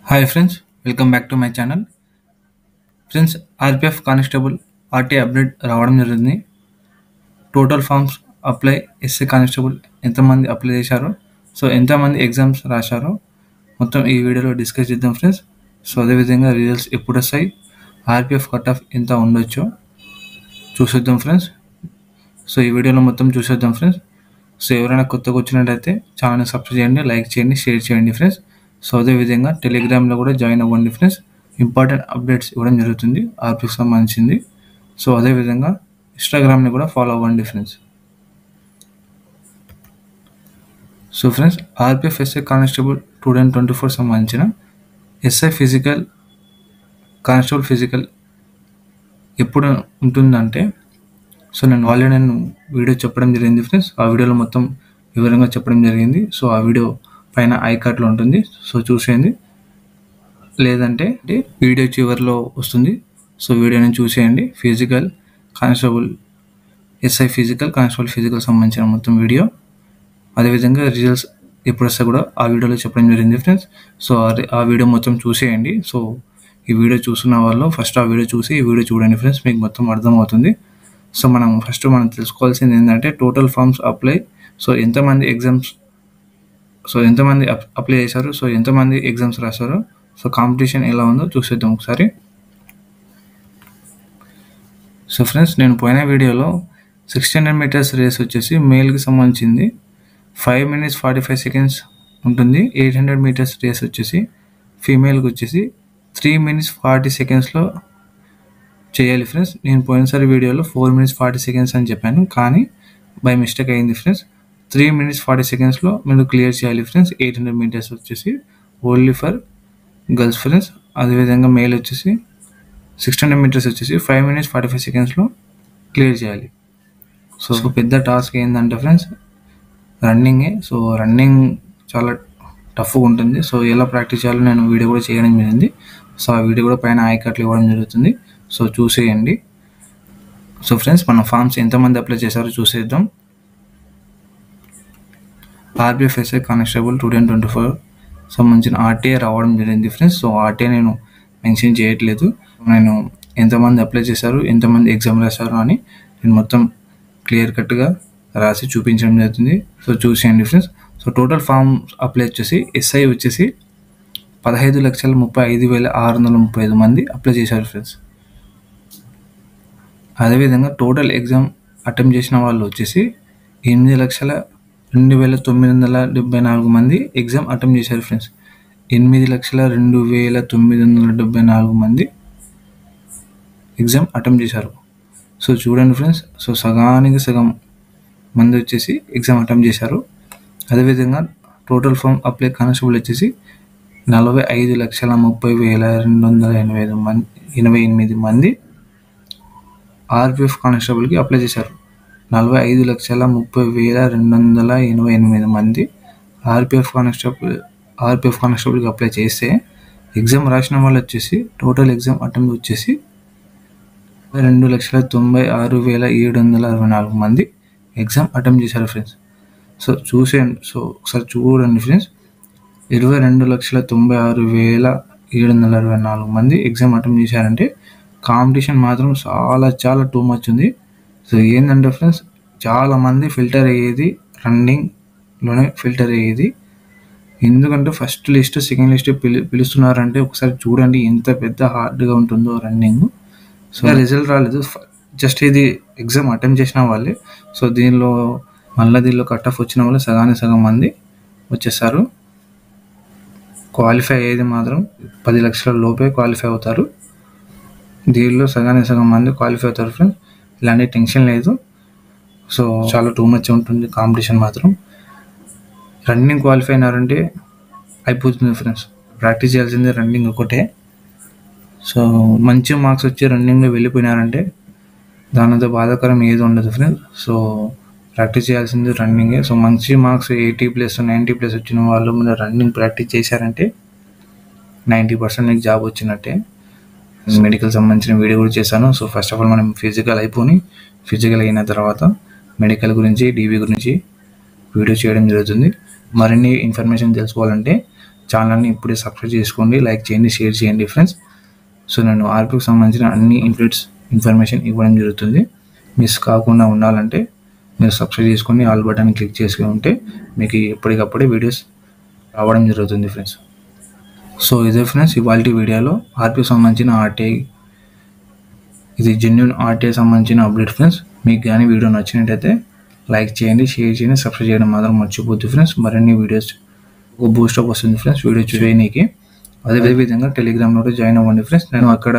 Hi friends, welcome back to my channel. Friends RPF constable ఆర్టీ update రావడం జరిగింది. Total forms apply SI constable ఎంతమంది apply చేశారో, so ఎంతమంది ఎగ్జామ్స్ రాశారో మొత్తం ఈ వీడియోలో డిస్కస్ చేద్దాం ఫ్రెండ్స్. సో అదేవిధంగా రిజల్ట్స్ ఎప్పుడు వస్తాయి, ఆర్పిఎఫ్ కట్ ఆఫ్ ఎంత ఉండొచ్చో చూసేద్దాం ఫ్రెండ్స్. సో ఈ వీడియోలో మొత్తం చూసేద్దాం ఫ్రెండ్స్. సో ఎవరైనా కొత్తగా వచ్చినట్టయితే ఛానల్ని సబ్స్క్రైబ్ చేయండి, లైక్ చేయండి, షేర్ చేయండి ఫ్రెండ్స్. సో అదేవిధంగా టెలిగ్రామ్లో కూడా జాయిన్ అవ్వండి ఫ్రెండ్స్. ఇంపార్టెంట్ అప్డేట్స్ ఇవ్వడం జరుగుతుంది ఆర్పిఎఫ్ సంబంధించింది. సో అదేవిధంగా ఇన్స్టాగ్రామ్ని కూడా ఫాలో అవ్వండి friends. So friends RPF SI constable 2024 సంబంధించిన ఎస్ఐ ఫిజికల్ కానిస్టేబుల్ ఫిజికల్ ఎప్పుడు ఉంటుందంటే, సో నేను వీడియో చెప్పడం జరిగింది ఫ్రెండ్స్. ఆ వీడియోలో మొత్తం వివరంగా చెప్పడం జరిగింది. సో ఆ వీడియో పైన ఐ కార్డ్లో ఉంటుంది, సో చూసేయండి. లేదంటే వీడియో చివరిలో వస్తుంది, సో వీడియోని చూసేయండి. Physical constable SI physical constable physical సంబంధించిన మొత్తం వీడియో, అదేవిధంగా రిజల్ట్స్ ఎప్పుడు వస్తే కూడా ఆ వీడియోలో చెప్పడం జరిగింది ఫ్రెండ్స్. సో ఆ వీడియో మొత్తం చూసేయండి. సో ఈ వీడియో చూస్తున్న వాళ్ళు ఫస్ట్ ఆ వీడియో చూసి ఈ వీడియో చూడండి ఫ్రెండ్స్, మీకు మొత్తం అర్థమవుతుంది. సో మనం తెలుసుకోవాల్సింది ఏంటంటే టోటల్ ఫామ్స్ అప్లై, సో ఎంతమంది ఎగ్జామ్స్, సో ఎంతమంది అప్లై చేశారు, సో ఎంతమంది ఎగ్జామ్స్ రాశారు, సో కాంపిటీషన్ ఎలా ఉందో చూసేద్దాం ఒకసారి. సో ఫ్రెండ్స్ నేను పోయిన వీడియోలో 1600 మీటర్స్ రేస్ వచ్చేసి మేల్కి సంబంధించింది 5 minutes 45 seconds ఉంటుంది. 800 మీటర్స్ రేస్ వచ్చేసి ఫీమేల్కి వచ్చేసి 3 minutes 40 secondsలో చేయాలి ఫ్రెండ్స్. నేను పోయినసారి వీడియోలో 4 minutes 40 seconds అని చెప్పాను, కానీ బై మిస్టేక్ అయింది ఫ్రెండ్స్. 3 minutes 40 secondsలో మీరు క్లియర్ చేయాలి ఫ్రెండ్స్. 800 మీటర్స్ వచ్చేసి ఓన్లీ ఫర్ గర్ల్స్ ఫ్రెండ్స్. అదేవిధంగా మేల్ వచ్చేసి 600 మీటర్స్ వచ్చేసి 5 minutes 45 secondsలో క్లియర్ చేయాలి. సో పెద్ద టాస్క్ ఏంటంటే ఫ్రెండ్స్ రన్నింగే. సో రన్నింగ్ చాలా టఫ్గా ఉంటుంది. సో ఎలా ప్రాక్టీస్ చేయాలో నేను వీడియో కూడా చేయడం జరిగింది. సో ఆ వీడియో కూడా పైన ఐ కార్డ్లో ఇవ్వడం జరుగుతుంది, సో చూసేయండి. సో ఫ్రెండ్స్ మన ఫామ్స్ ఎంతమంది అప్లై చేశారో చూసేద్దాం. ఆర్పిఎఫ్ ఎస్ఐ కానిస్టేబుల్ 2024 సంబంధించిన ఆర్టీఏ రావడం జరిగింది ఫ్రెండ్స్. సో ఆర్టీఏ నేను మెన్షన్ చేయట్లేదు, నేను ఎంతమంది అప్లై చేశారు, ఎంతమంది ఎగ్జామ్ రాశారు అని నేను మొత్తం క్లియర్ కట్గా రాసి చూపించడం జరుగుతుంది. సో చూసేయండి friends. So total form apply వచ్చేసి ఎస్ఐ వచ్చేసి 15,35,635 మంది అప్లై చేశారు ఫ్రెండ్స్. అదేవిధంగా టోటల్ ఎగ్జామ్ అటెంప్ట్ చేసిన వాళ్ళు వచ్చేసి 8,02,974 మంది ఎగ్జామ్ అటెంప్ట్ చేశారు ఫ్రెండ్స్. 8,02,974 మంది ఎగ్జామ్ అటెంప్ట్ చేశారు. సో చూడండి ఫ్రెండ్స్, సో సగానికి సగం మంది వచ్చేసి ఎగ్జామ్ అటెంప్ట్ చేశారు. అదేవిధంగా టోటల్ ఫామ్ అప్లై కానిస్టేబుల్ వచ్చేసి 45,30,288 మంది ఆర్పిఎఫ్ కానిస్టేబుల్కి అప్లై చేశారు. 45,30,288 మంది ఆర్పిఎఫ్ కానిస్టేబుల్కి అప్లై చేస్తే ఎగ్జామ్ రాసిన వాళ్ళు వచ్చేసి టోటల్ ఎగ్జామ్ అటెంప్ట్ వచ్చేసి 2,96,764 మంది ఎగ్జామ్ అటెంప్ట్ చేశారు ఫ్రెండ్స్. సో చూసేయండి, సో ఒకసారి చూడండి ఫ్రెండ్స్, 22,96,764 మంది ఎగ్జామ్ అటెంప్ట్ చేశారంటే కాంపిటీషన్ మాత్రం చాలా టూ మచ్ ఉంది. సో ఏంటంటే ఫ్రెండ్స్ చాలామంది ఫిల్టర్ అయ్యేది రన్నింగ్లోనే ఫిల్టర్ అయ్యేది. ఎందుకంటే ఫస్ట్ లిస్ట్ సెకండ్ లిస్ట్ పిలుస్తున్నారంటే ఒకసారి చూడండి ఎంత పెద్ద హార్డ్గా ఉంటుందో రన్నింగ్. సో రిజల్ట్ రాలేదు, జస్ట్ ఇది ఎగ్జామ్ అటెంప్ట్ చేసిన వాళ్ళే. సో దీనిలో కట్ ఆఫ్ వచ్చిన వాళ్ళు సగానికి సగం మంది వచ్చేసారు. క్వాలిఫై అయ్యేది మాత్రం 10 లక్షల లోపే క్వాలిఫై అవుతారు. దీనిలో సగానికి సగం మంది క్వాలిఫై అవుతారు ఫ్రెండ్స్. ఇలాంటి టెన్షన్ లేదు. సో చాలా టూ మచ్ ఉంటుంది కాంపిటీషన్ మాత్రం. రన్నింగ్ క్వాలిఫై అయినారంటే అయిపోతుంది ఫ్రెండ్స్. ప్రాక్టీస్ చేయాల్సిందే రన్నింగ్ ఒకటే. సో మంచి మార్క్స్ వచ్చి రన్నింగ్లో వెళ్ళిపోయినారంటే దానితో బాధాకరం ఏది ఉండదు ఫ్రెండ్స్. సో ప్రాక్టీస్ చేయాల్సింది రన్నింగే. సో మంచి మార్క్స్ 80+ 90+ వచ్చిన వాళ్ళు మీద రన్నింగ్ ప్రాక్టీస్ చేశారంటే 90% మీకు జాబ్ వచ్చినట్టే. మెడికల్ సంబంధించిన వీడియో కూడా చేశాను. సో ఫస్ట్ ఆఫ్ ఆల్ మనం ఫిజికల్ అయిన తర్వాత మెడికల్ గురించి, డీబీ గురించి వీడియో చేయడం జరుగుతుంది. మరిన్ని ఇన్ఫర్మేషన్ తెలుసుకోవాలంటే ఛానల్ని ఇప్పుడే సబ్స్క్రైబ్ చేసుకోండి, లైక్ చేయండి, షేర్ చేయండి ఫ్రెండ్స్. సో నేను ఆర్పికి సంబంధించిన అన్ని ఇన్ఫర్మేషన్ ఇవ్వడం జరుగుతుంది. మిస్ కాకుండా ఉండాలంటే మీరు సబ్స్క్రైబ్ చేసుకొని ఆల్ బటన్ క్లిక్ చేసుకుని ఉంటే మీకు ఎప్పటికప్పుడే వీడియోస్ రావడం జరుగుతుంది ఫ్రెండ్స్. సో ఇదే ఫ్రెండ్స్ ఇవాళ వీడియోలో ఆర్పికి సంబంధించిన ఆర్టీఐ, ఇది జెన్యూన్ ఆర్టీఐ సంబంధించిన అప్డేట్ ఫ్రెండ్స్. మీకు కానీ వీడియో నచ్చినట్టయితే లైక్ చేయండి, షేర్ చేయండి, సబ్స్క్రైబ్ చేయడం మాత్రం మర్చిపోద్దు ఫ్రెండ్స్. మరిన్ని వీడియోస్ ఒక బూస్టప్ వస్తుంది ఫ్రెండ్స్ వీడియో చూడడానికి. అదేవిధంగా టెలిగ్రామ్లో కూడా జాయిన్ అవ్వండి ఫ్రెండ్స్. నేను అక్కడ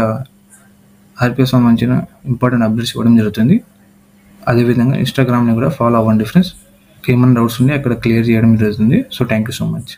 ఆర్పికి సంబంధించిన ఇంపార్టెంట్ అప్డేట్స్ ఇవ్వడం జరుగుతుంది. అదేవిధంగా ఇన్స్టాగ్రామ్ని కూడా ఫాలో అవ్వండి ఫ్రెండ్స్. ఏమైనా డౌట్స్ ఉంటే అక్కడ క్లియర్ చేయడం జరుగుతుంది. So thank you so much.